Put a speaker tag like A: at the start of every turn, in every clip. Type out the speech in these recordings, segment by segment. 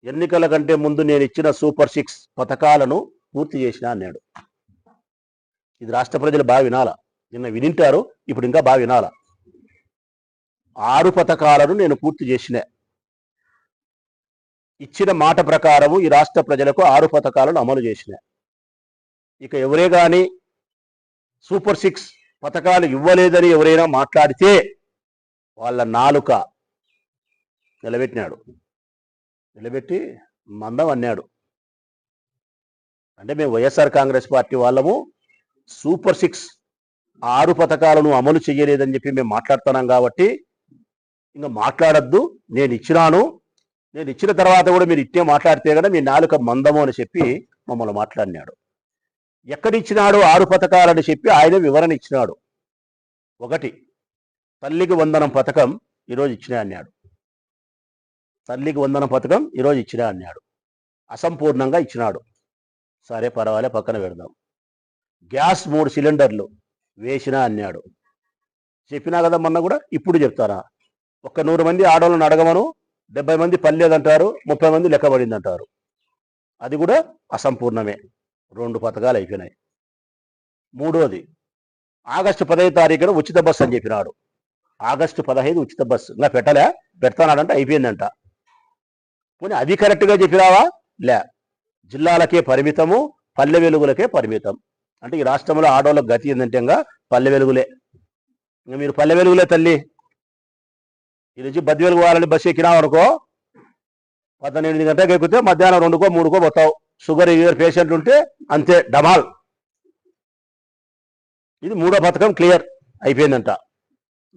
A: ఎన్నికల కంటే ముందు నేను ఇచ్చిన సూపర్ 6 పథకాలను పూర్తి చేసిన అన్నాడు. ఇది రాష్ట్ర ప్రజలు బాగా వినాలా. నిన్న వినింటారు, ఇప్పుడు ఇంకా బాగా వినాలా. 6 పథకాలను నేను పూర్తి చేసిన. ఇచ్చిన మాట ప్రకారము ఈ రాష్ట్ర ప్రజలకు 6 పథకాలను అమలు చేసిన. ఇక ఎవరే కానీ సూపర్ 6 పథకాలు ఇవ్వలేదని ఎవరైనా మాట్లాడితే వాళ్ళ నాలుక నిలబెట్టి మందం అన్నాడు. అంటే మేము వైఎస్ఆర్ కాంగ్రెస్ పార్టీ వాళ్ళము సూపర్ 6 6 పథకాలను అమలు చేయలేదని చెప్పి మేము మాట్లాడుతున్నాం కాబట్టి ఇంకా మాట్లాడద్దు, నేను ఇచ్చిన తర్వాత కూడా మీరు ఇట్టే మాట్లాడితే కదా మీ నాలుక మందము అని చెప్పి మమ్మల్ని మాట్లాడినాడు. ఎక్కడిచ్చినాడు 6 పథకాలని చెప్పి ఆయన వివరణ ఇచ్చినాడు. 1, తల్లికి వందనం పథకం ఈరోజు ఇచ్చినా అన్నాడు. తల్లికి వందనం పథకం ఈరోజు ఇచ్చినా అన్నాడు. అసంపూర్ణంగా ఇచ్చినాడు. సరే పర్వాలే, పక్కన పెడదాం. గ్యాస్ 3 సిలిండర్లు వేసినా అన్నాడు. చెప్పినా కదా మొన్న కూడా, ఇప్పుడు చెప్తారా. 100 మంది ఆడవాళ్ళని అడగమను, 70 మంది పనిలేదంటారు, 30 మంది లెక్కబడింది అంటారు. అది కూడా అసంపూర్ణమే. 2 పథకాలు అయిపోయినాయి. 3వది ఆగస్టు 15 తారీఖున ఉచిత బస్సు అని చెప్పినాడు. ఆగస్టు 15 ఉచిత బస్సు ఇంకా పెడతానాడంట, అయిపోయిందంట. పోనీ అది కరెక్ట్గా చెప్పినావా? లే, జిల్లాలకే పరిమితము, పల్లె వెలుగులకే పరిమితం. అంటే ఈ రాష్ట్రంలో ఆడవాళ్ళకి గతి ఏంటంటే ఇంకా పల్లె వెలుగులే. ఇంకా మీరు పల్లె వెలుగులే తల్లి. ఈ నుంచి బద్ది వెలుగు వాళ్ళని బస్సు ఎక్కినావు అనుకో, 18 గంటలకు ఎక్కితే మధ్యాహ్నం 2కో 3కో పోతావు. షుగర్ పేషెంట్ ఉంటే అంతే డమాల్. ఇది 3వ పథకం క్లియర్ అయిపోయిందంట.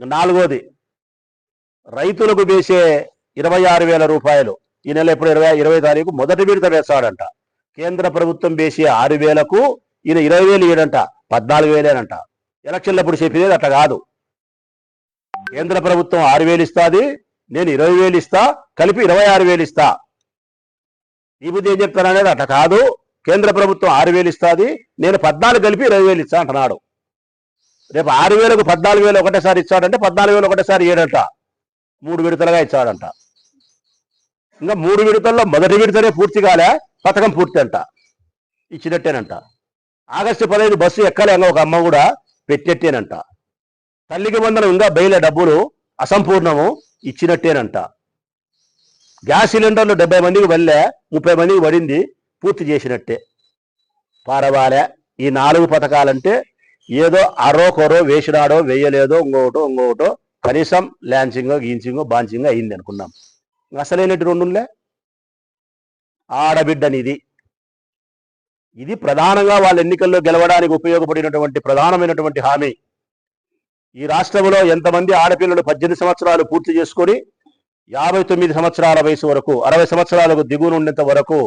A: 4వది రైతులకు వేసే 26,000 రూపాయలు ఈ నెల ఎప్పుడు 20 తారీఖు మొదటి విడత వేస్తాడంట. కేంద్ర ప్రభుత్వం వేసే 6,000కు ఈయన 20,000 ఇయ్యడంట, 14,000 ఎలక్షన్లప్పుడు చెప్పేది అట్లా కాదు. కేంద్ర ప్రభుత్వం 6,000 ఇస్తుంది, నేను 20,000 ఇస్తా, కలిపి 26,000 ఇస్తా. ఈ బుద్ధి ఏం చెప్తాననేది అట్లా కాదు. కేంద్ర ప్రభుత్వం 6,000 ఇస్తుంది, నేను 14 కలిపి 20,000 ఇస్తా అంటున్నాడు. రేపు 6,000కు 14,000 ఒకటేసారి ఇచ్చాడంటే 14,000 ఒకటేసారి ఇయ్యడంట, 3 విడతలుగా ఇచ్చాడంట. ఇంకా 3 విడతల్లో మొదటి విడతనే పూర్తి కాలే, పథకం పూర్తి అంట, ఇచ్చినట్టేనంట. ఆగస్టు 15 బస్సు ఎక్కలే, ఒక అమ్మ కూడా పెట్టినట్టేనంట. తల్లికి వందనం ఇంకా బయలు డబ్బులు అసంపూర్ణము, ఇచ్చినట్టేనంట. గ్యాస్ సిలిండర్లు 70 మందికి వెళ్ళే, 30 మందికి పడింది, పూర్తి చేసినట్టే. పారవాలే. ఈ 4 పథకాలంటే ఏదో అరో కొరో వేసినాడో వేయలేదో ఇంకొకటో కనీసం ల్యాన్సింగో గీన్సింగో బాన్సింగో అయింది అనుకున్నాం. అసలేనట్టు 2 ఆడబిడ్డనిది. ఇది ప్రధానంగా వాళ్ళ ఎన్నికల్లో గెలవడానికి ఉపయోగపడినటువంటి ప్రధానమైనటువంటి హామీ. ఈ రాష్ట్రంలో ఎంతమంది ఆడపిల్లలు 18 సంవత్సరాలు పూర్తి చేసుకొని 59 సంవత్సరాల వయసు వరకు 60 సంవత్సరాలకు దిగువన ఉండేంత వరకు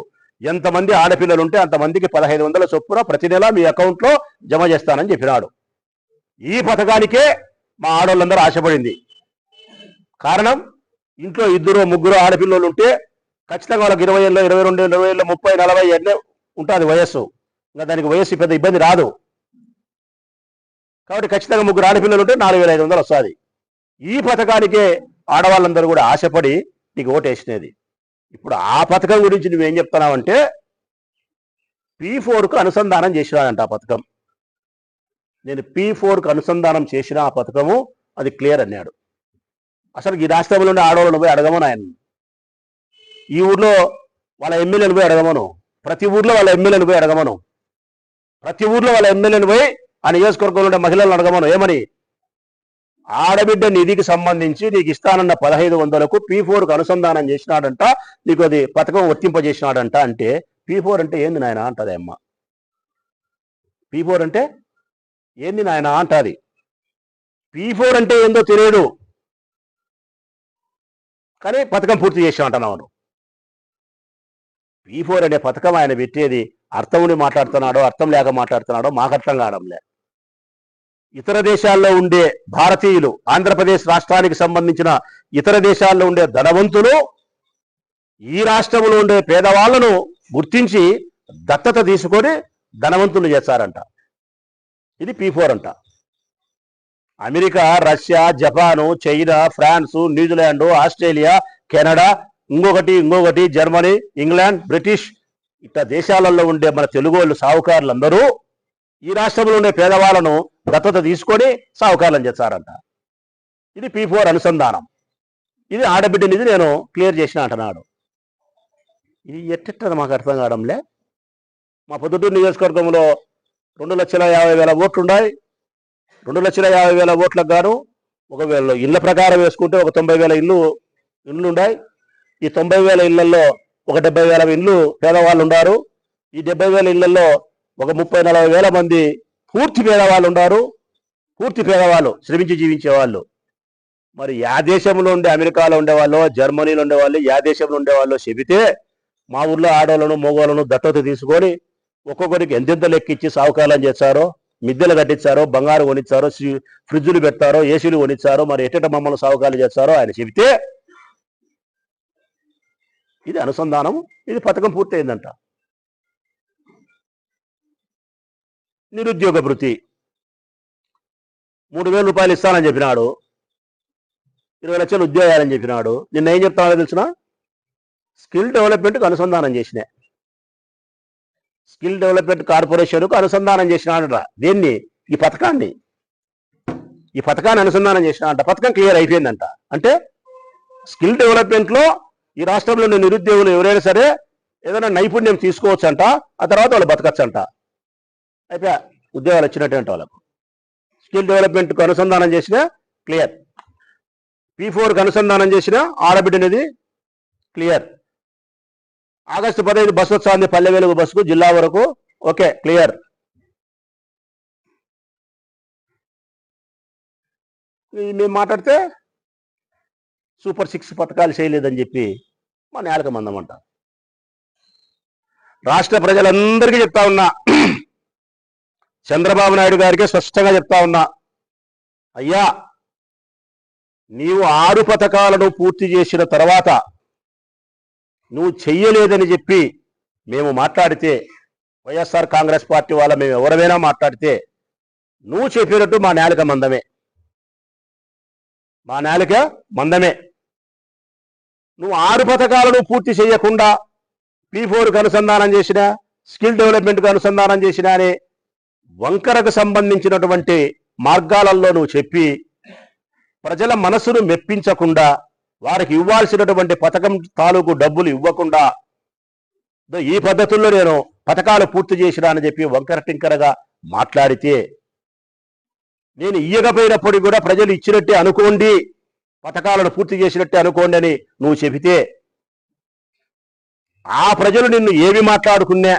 A: ఎంతమంది ఆడపిల్లలు ఉంటే అంతమందికి 1,500 చొప్పున ప్రతి నెల మీ అకౌంట్లో జమ చేస్తానని చెప్పినాడు. ఈ పథకానికే మా ఆడవాళ్ళందరూ ఆశపడింది. కారణం, ఇంట్లో 2 3 ఆడపిల్లలు ఉంటే ఖచ్చితంగా వాళ్ళకి 20 ఏళ్ళు, 22 ఏళ్ళు, 20 ఏళ్ళు, 30, 40 అన్నీ ఉంటుంది వయస్సు. ఇంకా దానికి వయస్సు పెద్ద ఇబ్బంది రాదు. కాబట్టి ఖచ్చితంగా 3 ఆడపిల్లలు ఉంటే 4,500 వస్తుంది. ఈ పథకానికే ఆడవాళ్ళందరూ కూడా ఆశపడి నీకు ఓటేసినది. ఇప్పుడు ఆ పథకం గురించి నువ్వేం చెప్తున్నావంటే P4కు అనుసంధానం చేసినాడంట ఆ పథకం. నేను P4కు అనుసంధానం చేసిన ఆ పథకము అది క్లియర్ అన్నాడు. అసలు ఈ రాష్ట్రంలో ఉండే ఆడవాళ్ళను పోయి అడగమను, ఆయన ఈ ఊర్లో వాళ్ళ ఎమ్మెల్యేలు పోయి అడగమను, ప్రతి ఊర్లో వాళ్ళ ఎమ్మెల్యేలు పోయి అడగమను, ప్రతి ఊర్లో వాళ్ళ ఎమ్మెల్యేలు పోయి ఆ నియోజకవర్గంలో ఉండే మహిళలను అడగమను. ఏమని? ఆడబిడ్డ నిధికి సంబంధించి నీకు ఇస్తానన్న 1,500కు P4కు అనుసంధానం చేసినాడంట, నీకు అది పథకం వర్తింపజేసినాడంట. అంటే P4 అంటే ఏంది నాయన అంటది అమ్మ. P4 అంటే ఏంది నాయన అంటది. P4 అంటే ఏందో తెలియదు, కానీ పథకం పూర్తి చేసా అంటున్నావు. P4 అనే పథకం ఆయన పెట్టేది అర్థం ఉండి మాట్లాడుతున్నాడో అర్థం లేక మాట్లాడుతున్నాడో మాకు అర్థం కావడంలే. ఇతర దేశాల్లో ఉండే భారతీయులు, ఆంధ్రప్రదేశ్ రాష్ట్రానికి సంబంధించిన ఇతర దేశాల్లో ఉండే ధనవంతులు ఈ రాష్ట్రంలో ఉండే పేదవాళ్లను గుర్తించి దత్తత తీసుకొని ధనవంతులు చేస్తారంట. ఇది P4 అంట. America, Russia, Japan, China, France, New Zealand, Australia, Canada ఇంకొకటి జర్మనీ, ఇంగ్లాండ్, బ్రిటిష్ ఇట్లా దేశాలలో ఉండే మన తెలుగు వాళ్ళు సావుకారులందరూ ఈ రాష్ట్రంలో ఉండే పేదవాళ్ళను దత్తత తీసుకొని సావుకారులను చేస్తారంట. ఇది P4 అనుసంధానం. ఇది ఆడబిడ్డనిది నేను క్లియర్ చేసిన అంటున్నాడు. ఇది ఎట్టది మాకు అర్థం కావడంలే. మా పొద్దుటూరు నియోజకవర్గంలో 2,50,000 ఓట్లు ఉన్నాయి. 2,50,000 ఓట్లకు గాను ఒకవేళ ఇళ్ల ప్రకారం వేసుకుంటే ఒక 90,000 ఇళ్ళు ఉన్నాయి. ఈ 90,000 ఇళ్లలో ఒక 70,000 ఇళ్ళు పేదవాళ్ళు ఉన్నారు. ఈ 70,000 ఇళ్లలో ఒక 30,000-40,000 మంది పూర్తి పేదవాళ్ళు ఉన్నారు. పూర్తి పేదవాళ్ళు, శ్రమించి జీవించేవాళ్ళు. మరి యా దేశంలో ఉండే, అమెరికాలో ఉండేవాళ్ళు, జర్మనీలో ఉండేవాళ్ళు, యా దేశంలో ఉండేవాళ్ళు చెబితే మా ఊర్లో ఆడవాళ్ళను మగవాళ్ళను దత్తత తీసుకొని ఒక్కొక్కరికి ఎంతెంత లెక్కిచ్చి సావుకాలం చేస్తారో, మిద్దెలు కట్టించారో, బంగారు కొనిచ్చారో, ఫ్రిడ్జులు పెడతారో, ఏసీలు కొనిచ్చారో, మరి ఎట్టట మమ్మల్ని సావుకాలు చేస్తారో ఆయన చెబితే ఇది అనుసంధానం. ఇది పథకం పూర్తయిందంట. నిరుద్యోగ భృతి 3,000 రూపాయలు ఇస్తానని చెప్పినాడు. 20 లక్షలు ఉద్యోగాలని చెప్పినాడు. నిన్న ఏం చెప్తానో తెలిసిన స్కిల్ డెవలప్మెంట్కి అనుసంధానం చేసిన, స్కిల్ డెవలప్మెంట్ కార్పొరేషన్కు అనుసంధానం చేసినాడట. దేన్ని? ఈ పథకాన్ని అనుసంధానం చేసినాడంట. పథకం క్లియర్ అయిపోయిందంట. అంటే స్కిల్ డెవలప్మెంట్లో ఈ రాష్ట్రంలో ఉన్న నిరుద్యోగులు ఎవరైనా సరే ఏదైనా నైపుణ్యం తీసుకోవచ్చంట. ఆ తర్వాత వాళ్ళు బతకచ్చంట. అయిపోయా, ఉద్యోగాలు వచ్చినట్టు వాళ్ళకు. స్కిల్ డెవలప్మెంట్కు అనుసంధానం చేసిన క్లియర్. P4కి అనుసంధానం చేసిన ఆడబిడ్డనిది క్లియర్. ఆగస్టు 15 బస్సు వస్తుంది, పల్లె వెలుగు బస్సుకు జిల్లా వరకు. Okay, clear. మేము మాట్లాడితే సూపర్ 6 పథకాలు చేయలేదని చెప్పి మా నేలక మందమంట. రాష్ట్ర ప్రజలందరికీ చెప్తా ఉన్నా, చంద్రబాబు నాయుడు గారికి స్పష్టంగా చెప్తా ఉన్నా, అయ్యా నీవు 6 పథకాలను పూర్తి చేసిన తర్వాత నువ్వు చెయ్యలేదని చెప్పి మేము మాట్లాడితే, వైఎస్ఆర్ కాంగ్రెస్ పార్టీ వాళ్ళ మేము ఎవరైనా మాట్లాడితే నువ్వు చెప్పినట్టు మా నేలక మందమే, మా నేలక మందమే. నువ్వు 6 పథకాలను పూర్తి చేయకుండా P4కు అనుసంధానం చేసిన, స్కిల్ డెవలప్మెంట్కు అనుసంధానం చేసిన అనే వంకరకు సంబంధించినటువంటి మార్గాలలో నువ్వు చెప్పి ప్రజల మనసును మెప్పించకుండా, వారికి ఇవ్వాల్సినటువంటి పథకం తాలూకు డబ్బులు ఇవ్వకుండా, ఈ పద్ధతుల్లో నేను పథకాలు పూర్తి చేసినా అని చెప్పి వంకర టింకరగా మాట్లాడితే, నేను ఇయ్యకపోయినప్పుడు కూడా ప్రజలు ఇచ్చినట్టే అనుకోండి, పథకాలను పూర్తి చేసినట్టే అనుకోండి అని నువ్వు చెబితే, ఆ ప్రజలు నిన్ను ఏమి మాట్లాడుకున్నా,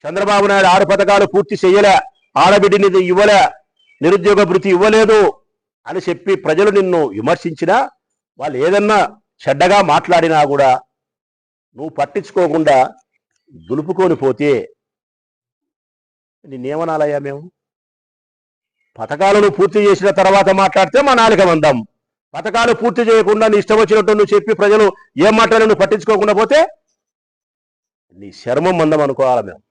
A: చంద్రబాబు నాయుడు 6 పథకాలు పూర్తి చేయలే, ఆడబిడ్డని ఇవ్వలే, నిరుద్యోగ భృతి ఇవ్వలేదు అని చెప్పి ప్రజలు నిన్ను విమర్శించినా, వాళ్ళు ఏదన్నా చెడ్డగా మాట్లాడినా కూడా నువ్వు పట్టించుకోకుండా దులుపుకొని పోతే నిన్నేమనాలయ్యా? మేము పథకాలను పూర్తి చేసిన తర్వాత మాట్లాడితే మా నాలుక మందం, పథకాలు పూర్తి చేయకుండా నీ ఇష్టం వచ్చినట్టు నువ్వు చెప్పి ప్రజలు ఏం మాట్లాడి నువ్వు పట్టించుకోకుండా పోతే నీ శర్మం మందం అనుకోవాలి మేము.